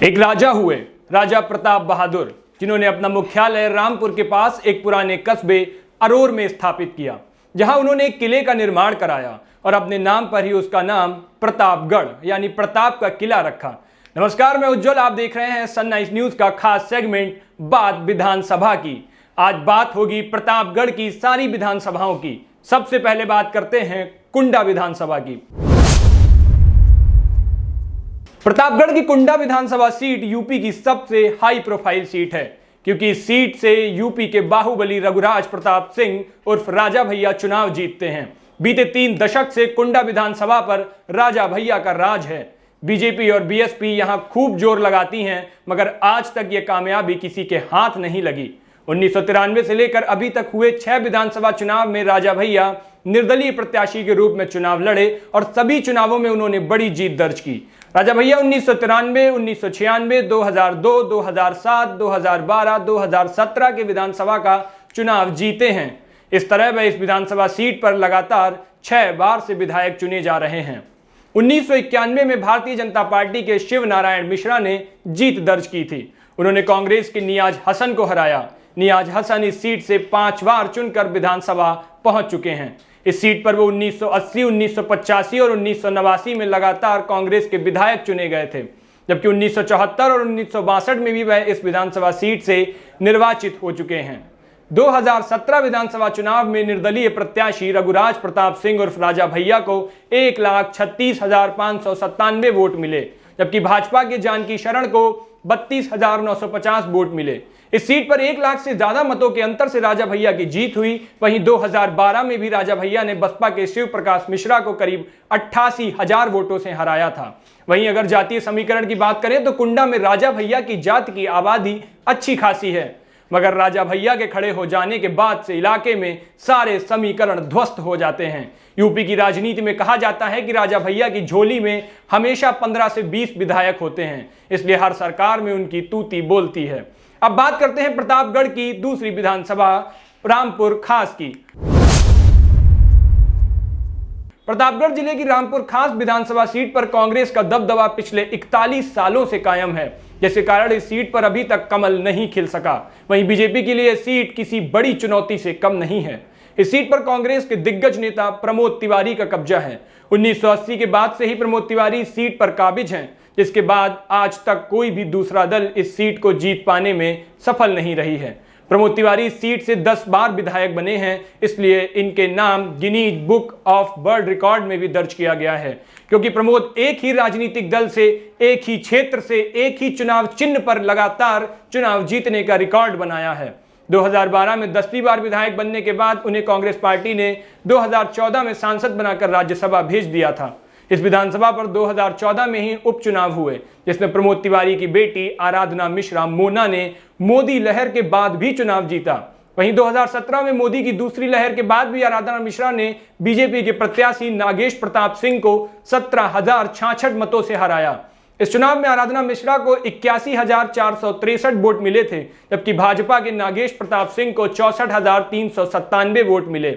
एक राजा हुए, राजा प्रताप बहादुर, जिन्होंने अपना मुख्यालय रामपुर के पास एक पुराने कस्बे अरोर में स्थापित किया, जहां उन्होंने एक किले का निर्माण कराया और अपने नाम पर ही उसका नाम प्रतापगढ़ यानी प्रताप का किला रखा। नमस्कार, मैं उज्जवल, आप देख रहे हैं सनराइज न्यूज का खास सेगमेंट बात विधानसभा की। आज बात होगी प्रतापगढ़ की सारी विधानसभाओं की। सबसे पहले बात करते हैं कुंडा विधानसभा की। प्रतापगढ़ की कुंडा विधानसभा सीट यूपी की सबसे हाई प्रोफाइल सीट है, क्योंकि इस सीट से यूपी के बाहुबली रघुराज प्रताप सिंह उर्फ राजा भैया चुनाव जीतते हैं। बीते 3 दशक से कुंडा विधानसभा पर राजा भैया का राज है। बीजेपी और बीएसपी यहां खूब जोर लगाती हैं, मगर आज तक यह कामयाबी किसी के हाथ नहीं लगी। 1993 से लेकर अभी तक हुए 6 विधानसभा चुनाव में राजा भैया निर्दलीय प्रत्याशी के रूप में चुनाव लड़े और सभी चुनावों में उन्होंने बड़ी जीत दर्ज की। राजा भैया 1993, 1996, 2002, 2007, 2012, 2017 के विधानसभा का चुनाव जीते हैं। इस तरह वह इस विधानसभा सीट पर लगातार 6 बार से विधायक चुने जा रहे हैं। 1991 में भारतीय जनता पार्टी के शिव नारायण मिश्रा ने जीत दर्ज की थी। उन्होंने कांग्रेस के नियाज हसन को हराया। नियाज हसन इस सीट से 5 बार चुनकर विधानसभा पहुंच चुके हैं। इस सीट पर वो 1980, 1985 और 1989 में लगातार कांग्रेस के विधायक चुने गए थे, जबकि 1974 और 1962 में भी वह इस विधानसभा सीट से निर्वाचित हो चुके हैं। 2017 विधानसभा चुनाव में निर्दलीय प्रत्याशी रघुराज प्रताप सिंह उर्फ राजा भैया को 1,36,597 वोट मिले, जबकि भाजपा के जानकी शरण को 32,950 वोट मिले। इस सीट पर 1 लाख से ज्यादा मतों के अंतर से राजा भैया की जीत हुई। वहीं 2012 में भी राजा भैया ने बसपा के शिव प्रकाश मिश्रा को करीब 88,000 वोटों से हराया था। वहीं अगर जातीय समीकरण की बात करें तो कुंडा में राजा भैया की जाति की आबादी अच्छी खासी है, मगर राजा भैया के खड़े हो जाने के बाद से इलाके में सारे समीकरण ध्वस्त हो जाते हैं। यूपी की राजनीति में कहा जाता है कि राजा भैया की झोली में हमेशा 15 से 20 विधायक होते हैं, इसलिए हर सरकार में उनकी तूती बोलती है। अब बात करते हैं प्रतापगढ़ की दूसरी विधानसभा रामपुर खास की। प्रतापगढ़ जिले की रामपुर खास विधानसभा सीट पर कांग्रेस का दबदबा पिछले 41 सालों से कायम है, जिसके कारण इस सीट पर अभी तक कमल नहीं खिल सका। वहीं बीजेपी के लिए यह सीट किसी बड़ी चुनौती से कम नहीं है। इस सीट पर कांग्रेस के दिग्गज नेता प्रमोद तिवारी का कब्जा है। 1980 के बाद से ही प्रमोद तिवारी इस सीट पर काबिज हैं, जिसके बाद आज तक कोई भी दूसरा दल इस सीट को जीत पाने में सफल नहीं रही है। प्रमोद तिवारी इस सीट से 10 बार विधायक बने हैं, इसलिए इनके नाम Guinness book of world record में भी दर्ज किया गया है, क्योंकि प्रमोद एक ही राजनीतिक दल से, एक ही क्षेत्र से, एक ही चुनाव चिन्ह पर लगातार चुनाव जीतने का रिकॉर्ड बनाया है। 2012 में 10वीं बार विधायक बनने के बाद उन्हें कांग्रेस पार्टी ने 2014 में सांसद बनाकर राज्यसभा भेज दिया था। इस विधानसभा पर 2014 में ही उपचुनाव हुए, जिसमें प्रमोद तिवारी की बेटी आराधना मिश्रा मोना ने मोदी लहर के बाद भी चुनाव जीता। वहीं 2017 में मोदी की दूसरी लहर के बाद भी आराधना मिश्रा ने बीजेपी के प्रत्याशी नागेश प्रताप सिंह को 17,066 मतों से हराया। इस चुनाव में आराधना मिश्रा को 81,463 वोट मिले थे, जबकि भाजपा के नागेश प्रताप सिंह को 64,397 वोट मिले।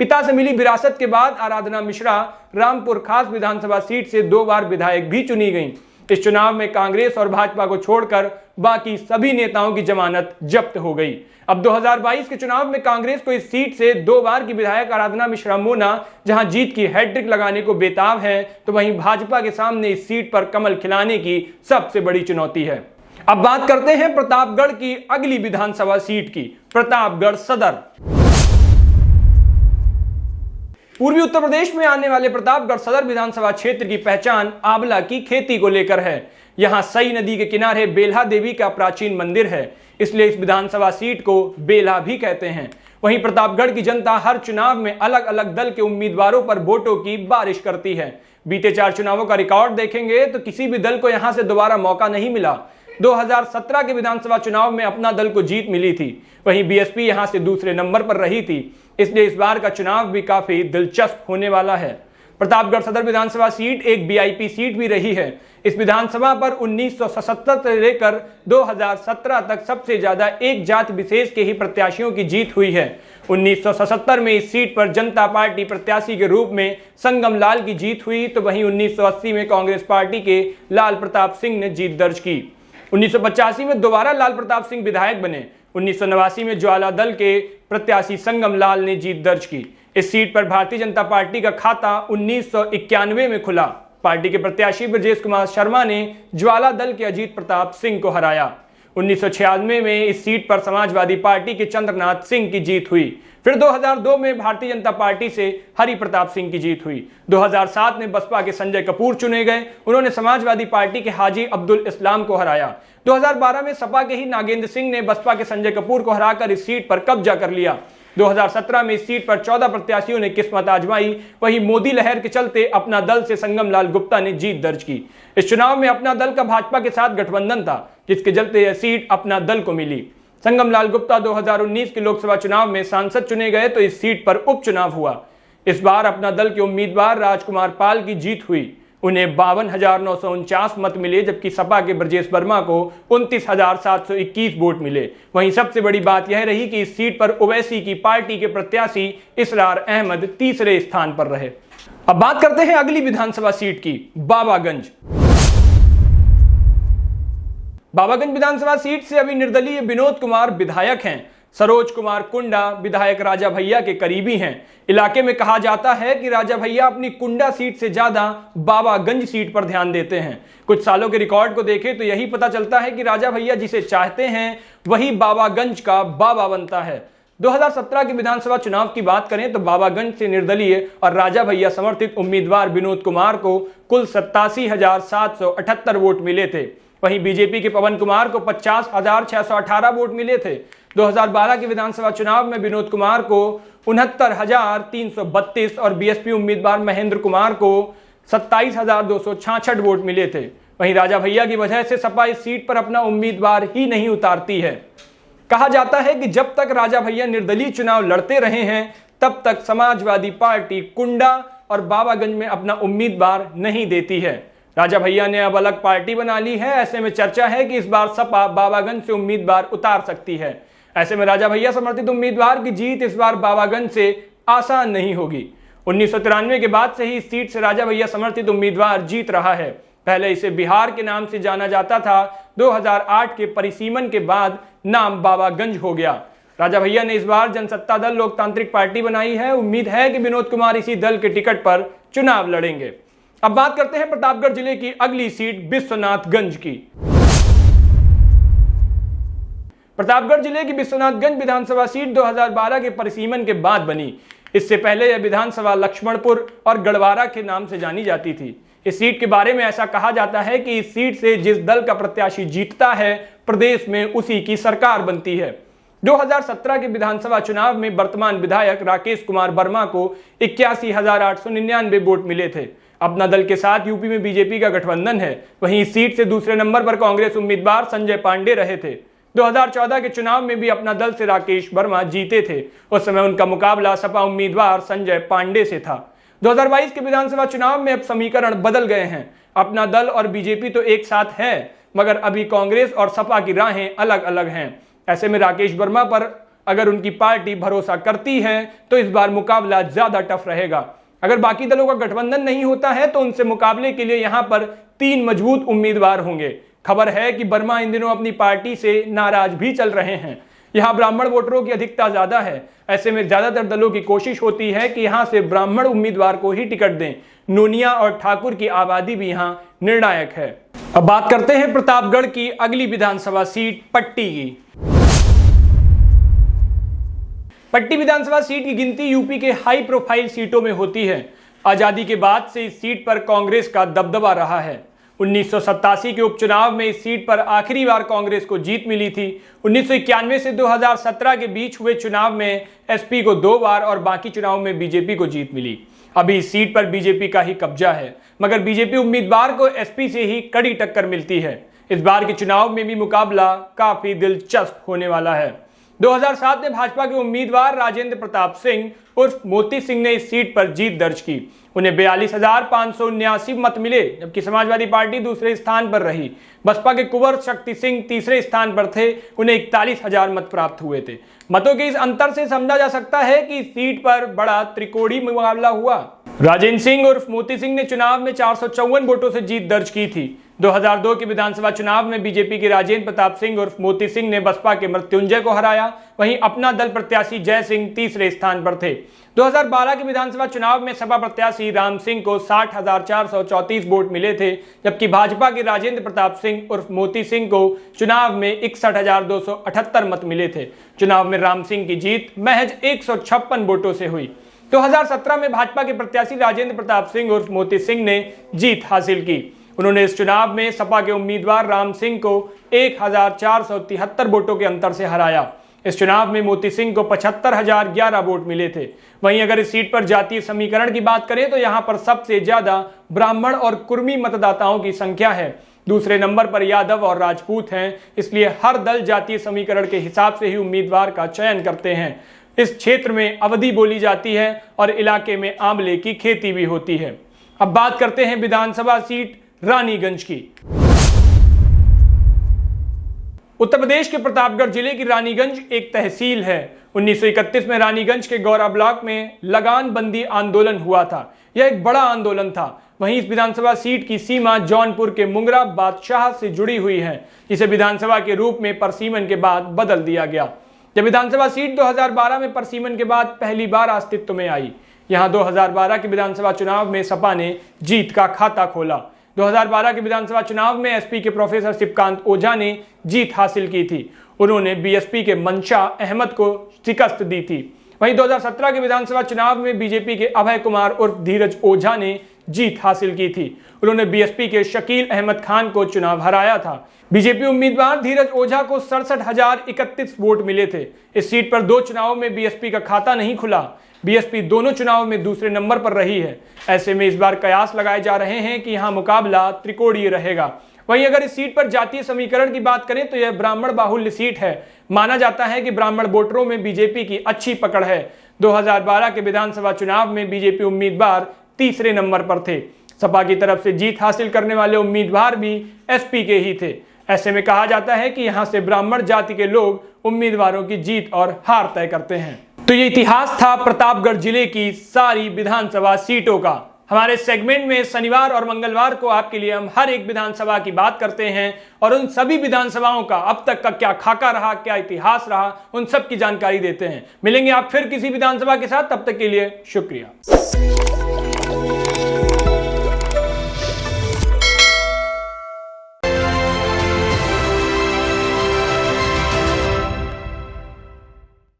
पिता से मिली विरासत के बाद आराधना मिश्रा रामपुर खास विधानसभा सीट से 2 बार विधायक भी चुनी गईं। इस चुनाव में कांग्रेस और भाजपा को छोड़कर बाकी सभी नेताओं की जमानत जब्त हो गई। अब 2022 के चुनाव में कांग्रेस को इस सीट से 2 बार की विधायक आराधना मिश्रा मोना जहां जीत की हैट्रिक लगाने को बेताब है, तो वहीं भाजपा के सामने इस सीट पर कमल खिलाने की सबसे बड़ी चुनौती है। अब बात करते हैं प्रतापगढ़ की अगली विधानसभा सीट की, प्रतापगढ़ सदर। पूर्वी उत्तर प्रदेश में आने वाले प्रतापगढ़ सदर विधानसभा क्षेत्र की पहचान आंवला की खेती को लेकर है। यहां सई नदी के किनारे बेल्हा देवी का प्राचीन मंदिर है, इसलिए इस विधानसभा सीट को बेल्हा भी कहते हैं। वहीं प्रतापगढ़ की जनता हर चुनाव में अलग अलग दल के उम्मीदवारों पर वोटों की बारिश करती है। बीते 4 चुनावों का रिकॉर्ड देखेंगे तो किसी भी दल को यहां से दोबारा मौका नहीं मिला। 2017 के विधानसभा चुनाव में अपना दल को जीत मिली थी, वहीं बीएसपी यहां से दूसरे नंबर पर रही थी, इसलिए इस बार का चुनाव भी काफी दिलचस्प होने वाला है। प्रतापगढ़ सदर विधानसभा सीट एक वीआईपी सीट भी रही है। इस विधानसभा पर 1977 से लेकर 2017 तक सबसे ज्यादा एक जाति विशेष के ही प्रत्याशियों की जीत हुई है। 1977 में इस सीट पर जनता पार्टी प्रत्याशी के रूप में संगम लाल की जीत हुई, तो वहीं 1980 में कांग्रेस पार्टी के लाल प्रताप सिंह ने जीत दर्ज की। 1985 में दोबारा लाल प्रताप सिंह विधायक बने। 1989 में ज्वाला दल के प्रत्याशी संगम लाल ने जीत दर्ज की। इस सीट पर भारतीय जनता पार्टी का खाता 1991 में खुला। पार्टी के प्रत्याशी ब्रजेश कुमार शर्मा ने ज्वाला दल के अजीत प्रताप सिंह को हराया। 1996 में इस सीट पर समाजवादी पार्टी के चंद्रनाथ सिंह की जीत हुई। फिर 2002 में भारतीय जनता पार्टी से हरि प्रताप सिंह की जीत हुई। 2007 में बसपा के संजय कपूर चुने गए। उन्होंने समाजवादी पार्टी के हाजी अब्दुल इस्लाम को हराया। 2012 में सपा के ही नागेंद्र सिंह ने बसपा के संजय कपूर को हराकर इस सीट पर कब्जा कर लिया। 2017 में इस सीट पर 14 प्रत्याशियों ने किस्मत आजमाई। वहीं मोदी लहर के चलते अपना दल से संगम लाल गुप्ता ने जीत दर्ज की। इस चुनाव में अपना दल का भाजपा के साथ गठबंधन था, जिसके चलते यह सीट अपना दल को मिली। संगम लाल गुप्ता 2019 के लोकसभा चुनाव में सांसद चुने गए तो इस सीट पर उपचुनाव हुआ। इस बार अपना दल के उम्मीदवार राजकुमार पाल की जीत हुई। उन्हें 52,949 मत मिले, जबकि सपा के ब्रजेश वर्मा को 29,721 वोट मिले। वहीं सबसे बड़ी बात यह रही कि इस सीट पर ओवैसी की पार्टी के प्रत्याशी इसरार अहमद तीसरे स्थान पर रहे। अब बात करते हैं अगली विधानसभा सीट की, बाबागंज। बाबागंज विधानसभा सीट से अभी निर्दलीय विनोद कुमार विधायक हैं। सरोज कुमार कुंडा विधायक राजा भैया के करीबी हैं। इलाके में कहा जाता है कि राजा भैया अपनी कुंडा सीट से ज्यादा बाबागंज सीट पर ध्यान देते हैं। कुछ सालों के रिकॉर्ड को देखें तो यही पता चलता है कि राजा भैया जिसे चाहते हैं वही बाबागंज का बाबा बनता है। 2017 के विधानसभा चुनाव की बात करें तो बाबागंज से निर्दलीय और राजा भैया समर्थित उम्मीदवार विनोद कुमार को कुल 87,778 वोट मिले थे। वहीं बीजेपी के पवन कुमार को 50,618 वोट मिले थे। 2012 के विधानसभा चुनाव में विनोद कुमार को 69,332 और बीएसपी उम्मीदवार महेंद्र कुमार को 27,266 वोट मिले थे। वहीं राजा भैया की वजह से सपा इस सीट पर अपना उम्मीदवार ही नहीं उतारती है। कहा जाता है कि जब तक राजा भैया निर्दलीय चुनाव लड़ते रहे हैं तब तक समाजवादी पार्टी कुंडा और बाबागंज में अपना उम्मीदवार नहीं देती है। राजा भैया ने अब अलग पार्टी बना ली है। ऐसे में चर्चा है कि इस बार सपा बाबागंज से उम्मीदवार उतार सकती है। ऐसे में राजा भैया समर्थित उम्मीदवार की जीत इस बार बाबागंज से आसान नहीं होगी। 1993 के बाद से ही इस सीट से राजा भैया समर्थित उम्मीदवार जीत रहा है। पहले इसे बिहार के नाम से जाना जाता था। 2008 के परिसीमन के बाद नाम बाबागंज हो गया। राजा भैया ने इस बार जनसत्ता दल लोकतांत्रिक पार्टी बनाई है। उम्मीद है कि विनोद कुमार इसी दल के टिकट पर चुनाव लड़ेंगे। अब बात करते हैं प्रतापगढ़ जिले की अगली सीट विश्वनाथगंज की। प्रतापगढ़ जिले की विश्वनाथगंज विधानसभा सीट 2012 के परिसीमन के बाद बनी। इससे पहले यह विधानसभा लक्ष्मणपुर और गढ़वारा के नाम से जानी जाती थी। इस सीट के बारे में ऐसा कहा जाता है कि इस सीट से जिस दल का प्रत्याशी जीतता है प्रदेश में उसी की सरकार बनती है। 2017 के विधानसभा चुनाव में वर्तमान विधायक राकेश कुमार वर्मा को 81,899 वोट मिले थे। अपना दल के साथ यूपी में बीजेपी का गठबंधन है। वहीं इस सीट से दूसरे नंबर पर कांग्रेस उम्मीदवार संजय पांडे रहे थे। 2014 के चुनाव में भी अपना दल से राकेश वर्मा जीते थे। उस समय उनका मुकाबला सपा उम्मीदवार संजय पांडे से था। 2022 के विधानसभा चुनाव में अब समीकरण बदल गए हैं। अपना दल और बीजेपी तो एक साथ है, मगर अभी कांग्रेस और सपा की राहें अलग अलग हैं। ऐसे में राकेश वर्मा पर अगर उनकी पार्टी भरोसा करती है तो इस बार मुकाबला ज्यादा टफ रहेगा। अगर बाकी दलों का गठबंधन नहीं होता है तो उनसे मुकाबले के लिए यहां पर 3 मजबूत उम्मीदवार होंगे। खबर है कि वर्मा इन दिनों अपनी पार्टी से नाराज भी चल रहे हैं। यहां ब्राह्मण वोटरों की अधिकता ज्यादा है। ऐसे में ज्यादातर दलों की कोशिश होती है कि यहां से ब्राह्मण उम्मीदवार को ही टिकट दें। नोनिया और ठाकुर की आबादी भी यहां निर्णायक है। अब बात करते हैं प्रतापगढ़ की अगली विधानसभा सीट पट्टी की। पट्टी विधानसभा सीट की गिनती यूपी के हाई प्रोफाइल सीटों में होती है। आजादी के बाद से इस सीट पर कांग्रेस का दबदबा रहा है। 1987 के उपचुनाव में इस सीट पर आखिरी बार कांग्रेस को जीत मिली थी। 1991 से 2017 के बीच हुए चुनाव में एसपी को 2 बार और बाकी चुनाव में बीजेपी को जीत मिली। अभी इस सीट पर बीजेपी का ही कब्जा है, मगर बीजेपी उम्मीदवार को एसपी से ही कड़ी टक्कर मिलती है। इस बार के चुनाव में भी मुकाबला काफी दिलचस्प होने वाला है। 2007 में भाजपा के उम्मीदवार राजेंद्र प्रताप सिंह उर्फ मोती सिंह ने इस सीट पर जीत दर्ज की। उन्हें 42,579 मत मिले, जबकि समाजवादी पार्टी दूसरे स्थान पर रही। बसपा के कुंवर शक्ति सिंह तीसरे स्थान पर थे। उन्हें 41,000 मत प्राप्त हुए थे। मतों के इस अंतर से समझा जा सकता है कि इस सीट पर बड़ा त्रिकोणीय मुकाबला हुआ। राजेंद्र सिंह उर्फ मोती सिंह ने चुनाव में 454 वोटों से जीत दर्ज की थी। 2002 के विधानसभा चुनाव में बीजेपी के राजेंद्र प्रताप सिंह उर्फ मोती सिंह ने बसपा के मृत्युंजय को हराया। वहीं अपना दल प्रत्याशी जय सिंह तीसरे स्थान पर थे। 2012 के विधानसभा चुनाव में सपा प्रत्याशी राम सिंह को 60,434 वोट मिले थे, जबकि भाजपा के राजेंद्र प्रताप सिंह उर्फ मोती सिंह को चुनाव में 61,278 मत मिले थे। चुनाव में राम सिंह की जीत महज 156 वोटों से हुई। 2017 में भाजपा के प्रत्याशी राजेंद्र प्रताप सिंह उर्फ मोती सिंह ने जीत हासिल की। उन्होंने इस चुनाव में सपा के उम्मीदवार राम सिंह को 1,473 वोटों के अंतर से हराया। इस चुनाव में मोती सिंह को 75,011 वोट मिले थे। वहीं अगर इस सीट पर जातीय समीकरण की बात करें तो यहां पर सबसे ज्यादा ब्राह्मण और कुर्मी मतदाताओं की संख्या है। दूसरे नंबर पर यादव और राजपूत हैं, इसलिए हर दल जातीय समीकरण के हिसाब से ही उम्मीदवार का चयन करते हैं। इस क्षेत्र में अवधी बोली जाती है और इलाके में आंवले की खेती भी होती है। अब बात करते हैं विधानसभा सीट रानीगंज की। उत्तर प्रदेश के प्रतापगढ़ जिले की रानीगंज एक तहसील है। 1931 में रानीगंज के गौरा ब्लॉक में लगान बंदी आंदोलन हुआ था। यह एक बड़ा आंदोलन था। वहीं इस विधानसभा सीट की सीमा जौनपुर के मुंगरा बादशाह से जुड़ी हुई है, जिसे विधानसभा के रूप में परसीमन के बाद बदल दिया गया। जब विधानसभा सीट 2012 में परसीमन के बाद पहली बार अस्तित्व में आई, यहां 2012 के विधानसभा चुनाव में सपा ने जीत का खाता खोला। 2012 के विधानसभा चुनाव में एसपी के प्रोफेसर शिवकांत ओझा ने जीत हासिल की थी। उन्होंने बीएसपी के मंशा अहमद को शिकस्त दी थी। वहीं 2017 के विधानसभा चुनाव में बीजेपी के अभय कुमार उर्फ धीरज ओझा ने जीत हासिल की थी। उन्होंने बीएसपी के शकील अहमद खान को चुनाव हराया था। बीजेपी उम्मीदवार धीरज ओझा को 67,031 वोट मिले थे। इस सीट पर 2 चुनावों में बीएसपी का खाता नहीं खुला। बीएसपी दोनों चुनावों में दूसरे नंबर पर रही है। ऐसे में इस बार कयास लगाए जा रहे हैं कि यहां मुकाबला त्रिकोणीय रहेगा। वहीं अगर इस सीट पर जातीय समीकरण की बात करें तो यह ब्राह्मण बाहुल्य सीट है। माना जाता है कि ब्राह्मण वोटरों में बीजेपी की अच्छी पकड़ है। 2012 के विधानसभा चुनाव में बीजेपी उम्मीदवार तीसरे नंबर पर थे। सपा की तरफ से जीत हासिल करने वाले उम्मीदवार भी एसपी के ही थे। ऐसे में कहा जाता है कि यहां से ब्राह्मण जाति के लोग उम्मीदवारों की जीत और हार तय करते हैं। तो ये इतिहास था प्रतापगढ़ जिले की सारी विधानसभा सीटों का। हमारे सेगमेंट में शनिवार और मंगलवार को आपके लिए हम हर एक विधानसभा की बात करते हैं और उन सभी विधानसभाओं का अब तक का क्या खाका रहा, क्या इतिहास रहा, उन सब की जानकारी देते हैं। मिलेंगे आप फिर किसी विधानसभा के साथ, तब तक के लिए शुक्रिया।